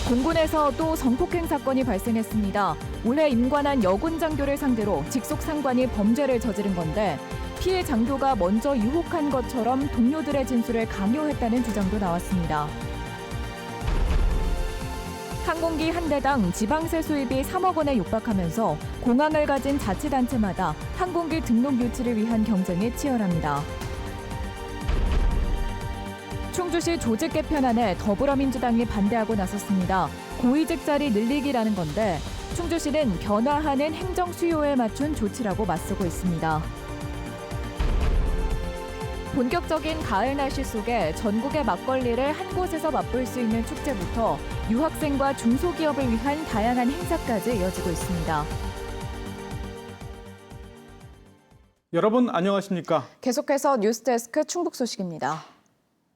공군에서 또 성폭행 사건이 발생했습니다. 올해 임관한 여군 장교를 상대로 직속 상관이 범죄를 저지른 건데 피해 장교가 먼저 유혹한 것처럼 동료들의 진술을 강요했다는 주장도 나왔습니다. 항공기 한 대당 지방세 수입이 3억 원에 육박하면서 공항을 가진 자치단체마다 항공기 등록 유치를 위한 경쟁이 치열합니다. 충주시 조직 개편안에 더불어민주당이 반대하고 나섰습니다. 고위직 자리 늘리기라는 건데 충주시는 변화하는 행정 수요에 맞춘 조치라고 맞서고 있습니다. 본격적인 가을 날씨 속에 전국의 막걸리를 한 곳에서 맛볼 수 있는 축제부터 유학생과 중소기업을 위한 다양한 행사까지 이어지고 있습니다. 여러분 안녕하십니까? 계속해서 뉴스데스크 충북 소식입니다.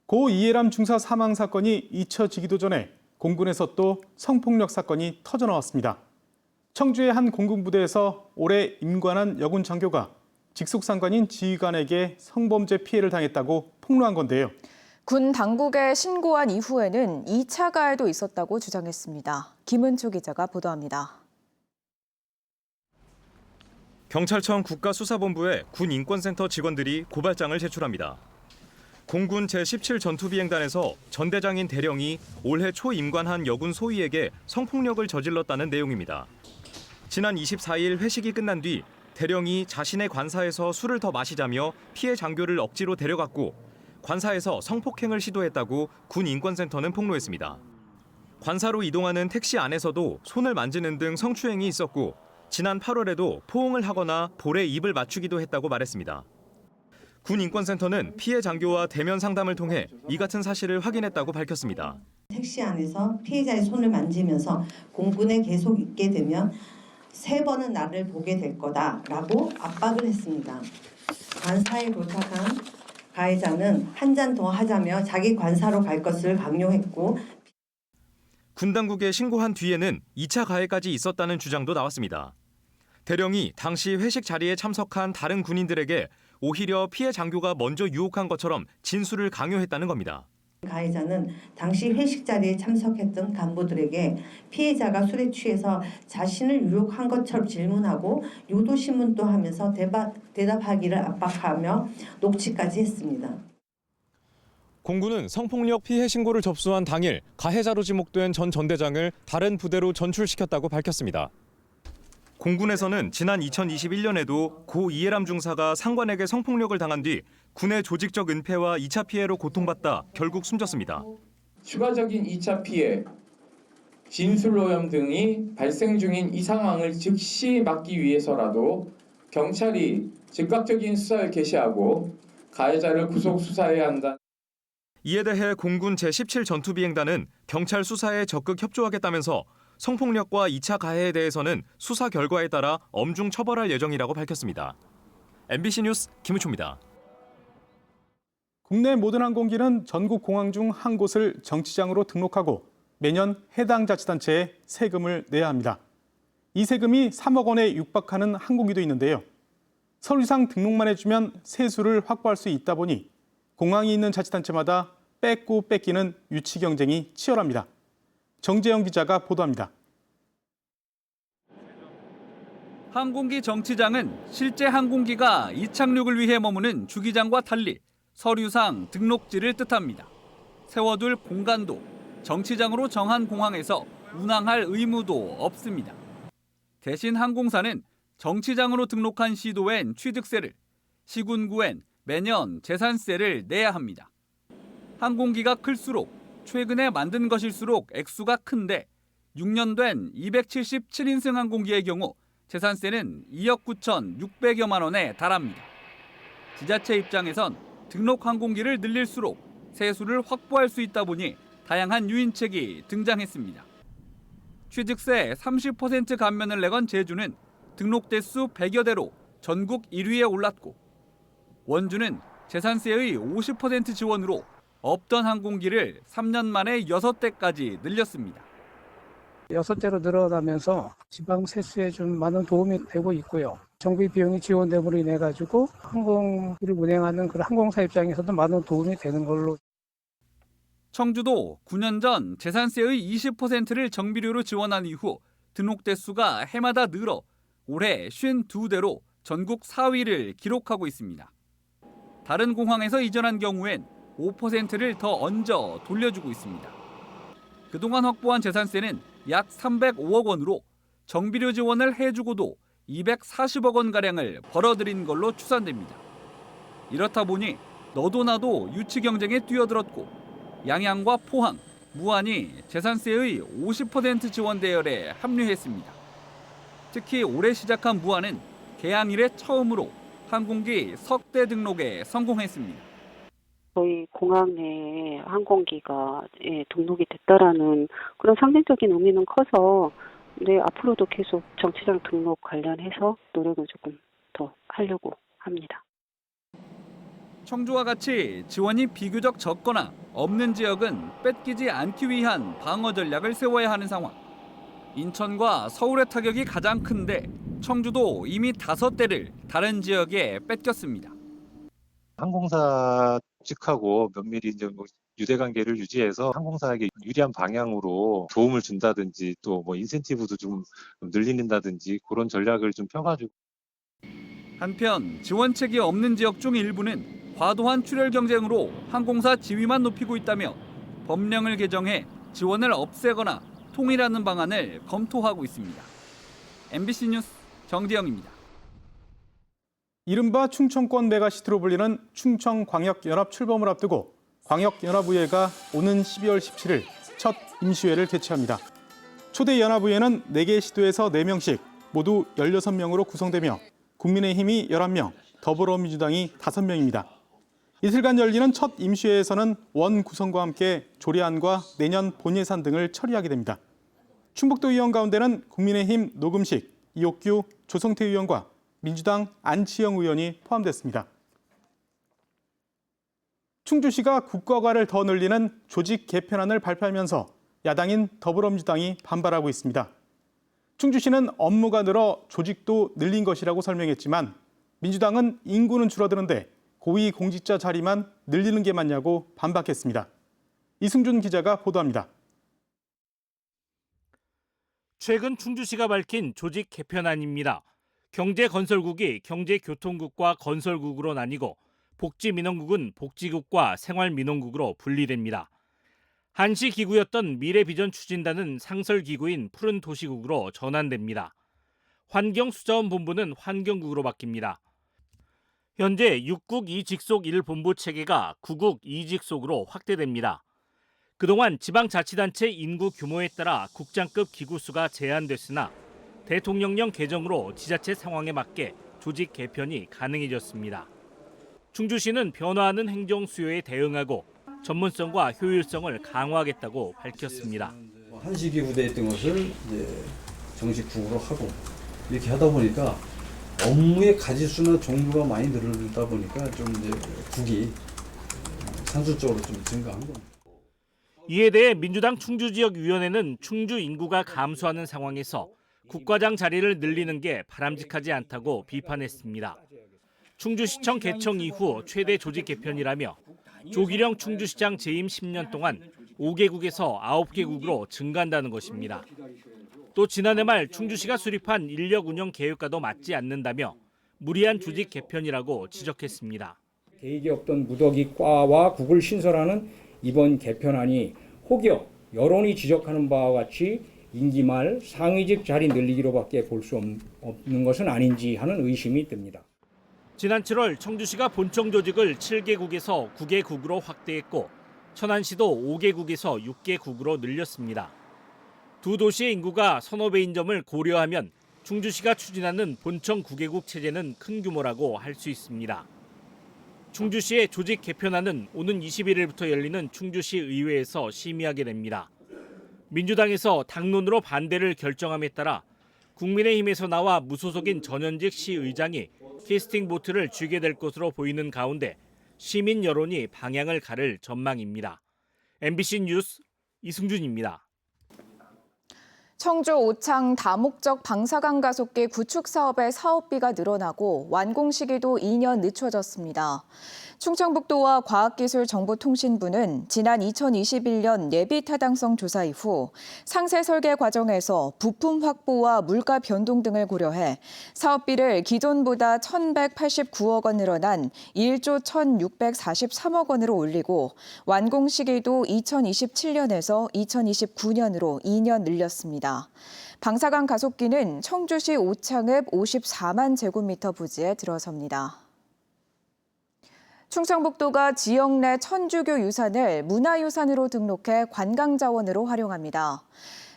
고 이해람 중사 사망 사건이 잊혀지기도 전에 공군에서 또 성폭력 사건이 터져나왔습니다. 청주의 한 공군부대에서 올해 임관한 여군 장교가 직속 상관인 지휘관에게 성범죄 피해를 당했다고 폭로한 건데요. 군 당국에 신고한 이후에는 2차 가해도 있었다고 주장했습니다. 김은초 기자가 보도합니다. 경찰청 국가수사본부에 군인권센터 직원들이 고발장을 제출합니다. 공군 제17 전투비행단에서 전대장인 대령이 올해 초 임관한 여군 소위에게 성폭력을 저질렀다는 내용입니다. 지난 24일 회식이 끝난 뒤 대령이 자신의 관사에서 술을 더 마시자며 피해 장교를 억지로 데려갔고 관사에서 성폭행을 시도했다고 군인권센터는 폭로했습니다. 관사로 이동하는 택시 안에서도 손을 만지는 등 성추행이 있었고 지난 8월에도 포옹을 하거나 볼에 입을 맞추기도 했다고 말했습니다. 군인권센터는 피해 장교와 대면 상담을 통해 이 같은 사실을 확인했다고 밝혔습니다. 택시 안에서 피해자의 손을 만지면서 공군에 계속 있게 되면 3번은 나를 보게 될 거다라고 압박을 했습니다. 관사에 도착한 가해자는 한 잔 더 하자며 자기 관사로 갈 것을 강요했고 군 당국에 신고한 뒤에는 2차 가해까지 있었다는 주장도 나왔습니다. 대령이 당시 회식 자리에 참석한 다른 군인들에게 오히려 피해 장교가 먼저 유혹한 것처럼 진술을 강요했다는 겁니다. 가해자는 당시 회식 자리에 참석했던 간부들에게 피해자가 술에 취해서 자신을 유혹한 것처럼 질문하고 요도신문도 하면서 대답하기를 압박하며 녹취까지 했습니다. 공군은 성폭력 피해 신고를 접수한 당일 가해자로 지목된 전 전대장을 다른 부대로 전출시켰다고 밝혔습니다. 공군에서는 지난 2021년에도 고 이해람 중사가 상관에게 성폭력을 당한 뒤 군의 조직적 은폐와 2차 피해로 고통받다 결국 숨졌습니다. 추가적인 2차 피해, 진술오염 등이 발생 중인 이 상황을 즉시 막기 위해서라도 경찰이 즉각적인 수사를 개시하고 가해자를 구속 수사해야 한다. 이에 대해 공군 제17 전투비행단은 경찰 수사에 적극 협조하겠다면서 성폭력과 2차 가해에 대해서는 수사 결과에 따라 엄중 처벌할 예정이라고 밝혔습니다. MBC 뉴스 김우초입니다. 국내 모든 항공기는 전국 공항 중 한 곳을 정치장으로 등록하고 매년 해당 자치단체에 세금을 내야 합니다. 이 세금이 3억 원에 육박하는 항공기도 있는데요. 서류상 등록만 해주면 세수를 확보할 수 있다 보니 공항이 있는 자치단체마다 뺏고 뺏기는 유치 경쟁이 치열합니다. 정재영 기자가 보도합니다. 항공기 정치장은 실제 항공기가 이착륙을 위해 머무는 주기장과 달리 서류상 등록지를 뜻합니다. 세워둘 공간도 정치장으로 정한 공항에서 운항할 의무도 없습니다. 대신 항공사는 정치장으로 등록한 시도엔 취득세를, 시군구엔 매년 재산세를 내야 합니다. 항공기가 클수록 최근에 만든 것일수록 액수가 큰데 6년 된 277인승 항공기의 경우 재산세는 2억 9,600여만 원에 달합니다. 지자체 입장에선 등록 항공기를 늘릴수록 세수를 확보할 수 있다 보니 다양한 유인책이 등장했습니다. 취득세 30% 감면을 내건 제주는 등록 대수 100여 대로 전국 1위에 올랐고 원주는 재산세의 50% 지원으로 없던 항공기를 3년 만에 6대까지 늘렸습니다. 6대로 늘어나면서 지방 세수에 좀 많은 도움이 되고 있고요. 정비 비용이 지원됨으로 인해 가지고 항공기를 운행하는 그런 항공사 입장에서도 많은 도움이 되는 걸로. 청주도 9년 전 재산세의 20%를 정비료로 지원한 이후 등록 대수가 해마다 늘어 올해 52대로 전국 4위를 기록하고 있습니다. 다른 공항에서 이전한 경우엔 5%를 더 얹어 돌려주고 있습니다. 그동안 확보한 재산세는 약 305억 원으로 정비료 지원을 해주고도 240억 원가량을 벌어들인 걸로 추산됩니다. 이렇다 보니 너도 나도 유치 경쟁에 뛰어들었고 양양과 포항, 무안이 재산세의 50% 지원 대열에 합류했습니다. 특히 올해 시작한 무안은 개항 이래 처음으로 항공기 석대 등록에 성공했습니다. 저희 공항 내에 항공기가 등록이 됐다라는 그런 상징적인 의미는 커서 앞으로도 계속 정치장 등록 관련해서 노력을 조금 더 하려고 합니다. 청주와 같이 지원이 비교적 적거나 없는 지역은 뺏기지 않기 위한 방어 전략을 세워야 하는 상황. 인천과 서울의 타격이 가장 큰데 청주도 이미 5대를 다른 지역에 뺏겼습니다. 항공사 측하고 면밀히 이제 유대관계를 유지해서 항공사에게 유리한 방향으로 도움을 준다든지 또 인센티브도 좀 늘린다든지 그런 전략을 좀 펴가지고. 한편 지원책이 없는 지역 중 일부는 과도한 출혈 경쟁으로 항공사 지위만 높이고 있다며 법령을 개정해 지원을 없애거나 통일하는 방안을 검토하고 있습니다. MBC 뉴스 정지영입니다. 이른바 충청권 메가시티로 불리는 충청광역연합 출범을 앞두고 광역연합의회가 오는 12월 17일 첫 임시회를 개최합니다. 초대 연합의회는 4개 시도에서 4명씩 모두 16명으로 구성되며 국민의힘이 11명, 더불어민주당이 5명입니다. 이틀간 열리는 첫 임시회에서는 원 구성과 함께 조례안과 내년 본예산 등을 처리하게 됩니다. 충북도 의원 가운데는 국민의힘 노금식, 이옥규, 조성태 의원과 민주당 안치영 의원이 포함됐습니다. 충주시가 국가과를 더 늘리는 조직 개편안을 발표하면서 야당인 더불어민주당이 반발하고 있습니다. 충주시는 업무가 늘어 조직도 늘린 것이라고 설명했지만 민주당은 인구는 줄어드는데 고위공직자 자리만 늘리는 게 맞냐고 반박했습니다. 이승준 기자가 보도합니다. 최근 충주시가 밝힌 조직 개편안입니다. 경제건설국이 경제교통국과 건설국으로 나뉘고 복지민원국은 복지국과 생활민원국으로 분리됩니다. 한시 기구였던 미래비전추진단은 상설기구인 푸른도시국으로 전환됩니다. 환경수자원본부는 환경국으로 바뀝니다. 현재 6국 2직속 1본부 체계가 9국 2직속으로 확대됩니다. 그동안 지방자치단체 인구 규모에 따라 국장급 기구수가 제한됐으나 대통령령 개정으로 지자체 상황에 맞게 조직 개편이 가능해졌습니다. 충주시는 변화하는 행정 수요에 대응하고 전문성과 효율성을 강화하겠다고 밝혔습니다. 한시기 부대했던 것을 이제 정식국으로 하고 이렇게 하다 보니까 업무의 가지수나 종류가 많이 늘다 보니까 좀 이제 국이 산술적으로 좀 증가한 겁니다. 이에 대해 민주당 충주지역위원회는 충주 인구가 감소하는 상황에서 국과장 자리를 늘리는 게 바람직하지 않다고 비판했습니다. 충주시청 개청 이후 최대 조직 개편이라며 조기령 충주시장 재임 10년 동안 5개국에서 9개국으로 증가한다는 것입니다. 또 지난해 말 충주시가 수립한 인력 운영 계획과도 맞지 않는다며 무리한 조직 개편이라고 지적했습니다. 계획이 없던 무더기과와 국을 신설하는 이번 개편안이 혹여 여론이 지적하는 바와 같이 임기 말 상위직 자리 늘리기로밖에 볼 수 없는 것은 아닌지 하는 의심이 듭니다. 지난 7월 청주시가 본청 조직을 7개국에서 9개국으로 확대했고 천안시도 5개국에서 6개국으로 늘렸습니다. 두 도시의 인구가 서너 배인 점을 고려하면 충주시가 추진하는 본청 9개국 체제는 큰 규모라고 할 수 있습니다. 충주시의 조직 개편안은 오는 21일부터 열리는 충주시 의회에서 심의하게 됩니다. 민주당에서 당론으로 반대를 결정함에 따라 국민의힘에서 나와 무소속인 전현직 시의장이 캐스팅 보트를 쥐게 될 것으로 보이는 가운데 시민 여론이 방향을 가를 전망입니다. MBC 뉴스 이승준입니다. 청주 오창 다목적 방사강 가속기 구축 사업의 사업비가 늘어나고 완공 시기도 2년 늦춰졌습니다. 충청북도와 과학기술정보통신부는 지난 2021년 예비 타당성 조사 이후 상세 설계 과정에서 부품 확보와 물가 변동 등을 고려해 사업비를 기존보다 1,189억 원 늘어난 1조 1,643억 원으로 올리고 완공 시기도 2027년에서 2029년으로 2년 늘렸습니다. 방사강 가속기는 청주시 오창읍 54만 제곱미터 부지에 들어섭니다. 충청북도가 지역 내 천주교 유산을 문화유산으로 등록해 관광자원으로 활용합니다.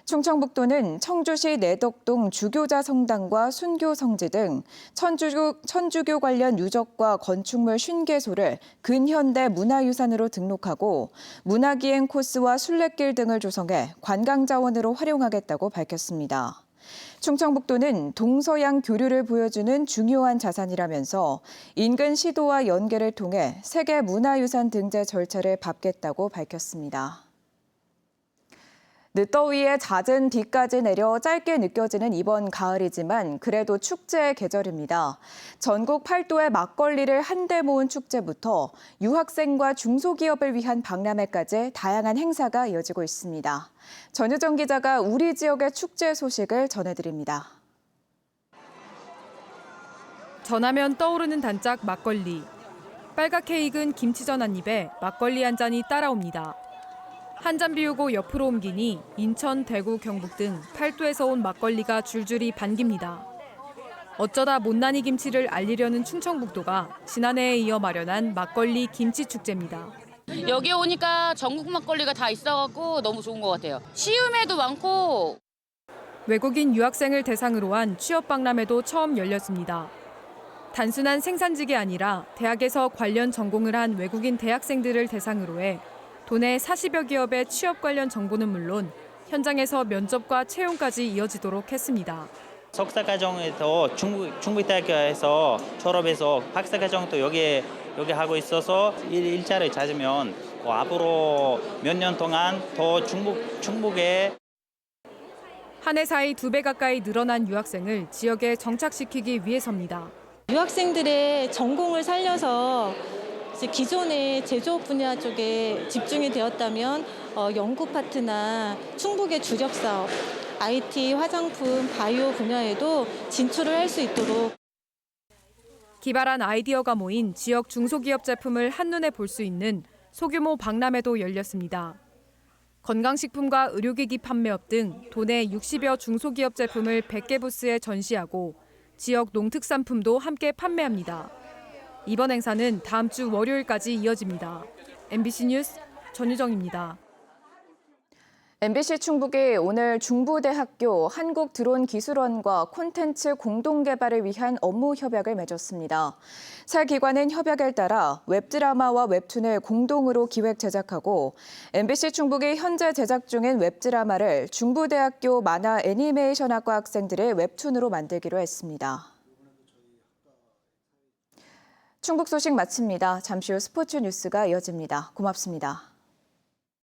충청북도는 청주시 내덕동 주교자 성당과 순교 성지 등 천주교 관련 유적과 건축물 50개소를 근현대 문화유산으로 등록하고 문화기행 코스와 순례길 등을 조성해 관광자원으로 활용하겠다고 밝혔습니다. 충청북도는 동서양 교류를 보여주는 중요한 자산이라면서 인근 시도와 연계를 통해 세계문화유산 등재 절차를 밟겠다고 밝혔습니다. 늦더위에 잦은 비까지 내려 짧게 느껴지는 이번 가을이지만 그래도 축제의 계절입니다. 전국 8도의 막걸리를 한데 모은 축제부터 유학생과 중소기업을 위한 박람회까지 다양한 행사가 이어지고 있습니다. 전유정 기자가 우리 지역의 축제 소식을 전해드립니다. 전하면 떠오르는 단짝 막걸리. 빨갛게 익은 김치전 한 입에 막걸리 한 잔이 따라옵니다. 한 잔 비우고 옆으로 옮기니 인천, 대구, 경북 등 8도에서 온 막걸리가 줄줄이 반깁니다. 어쩌다 못난이 김치를 알리려는 충청북도가 지난해에 이어 마련한 막걸리 김치축제입니다. 여기 오니까 전국 막걸리가 다 있어갖고 너무 좋은 것 같아요. 시음회도 많고. 외국인 유학생을 대상으로 한 취업 박람회도 처음 열렸습니다. 단순한 생산직이 아니라 대학에서 관련 전공을 한 외국인 대학생들을 대상으로 해 도내 40여 기업의 취업 관련 정보는 물론 현장에서 면접과 채용까지 이어지도록 했습니다. 석사과정에서 중국대학교에서 졸업해서 박사과정도 여기 하고 있어서 일자를 찾으면 앞으로 몇 년 동안 더 충북에 한 해 사이 2배 가까이 늘어난 유학생을 지역에 정착시키기 위해서입니다. 유학생들의 전공을 살려서 기존의 제조업 분야 쪽에 집중이 되었다면 연구 파트나 충북의 주력 사업, IT, 화장품, 바이오 분야에도 진출을 할 수 있도록 기발한 아이디어가 모인 지역 중소기업 제품을 한눈에 볼 수 있는 소규모 박람회도 열렸습니다. 건강식품과 의료기기 판매업 등 도내 60여 중소기업 제품을 100개 부스에 전시하고 지역 농특산품도 함께 판매합니다. 이번 행사는 다음 주 월요일까지 이어집니다. MBC 뉴스 전유정입니다. MBC 충북이 오늘 중부대학교 한국드론기술원과 콘텐츠 공동개발을 위한 업무 협약을 맺었습니다. 새 기관은 협약에 따라 웹드라마와 웹툰을 공동으로 기획 제작하고 MBC 충북이 현재 제작 중인 웹드라마를 중부대학교 만화 애니메이션학과 학생들의 웹툰으로 만들기로 했습니다. 충북 소식 마칩니다. 잠시 후 스포츠 뉴스가 이어집니다. 고맙습니다.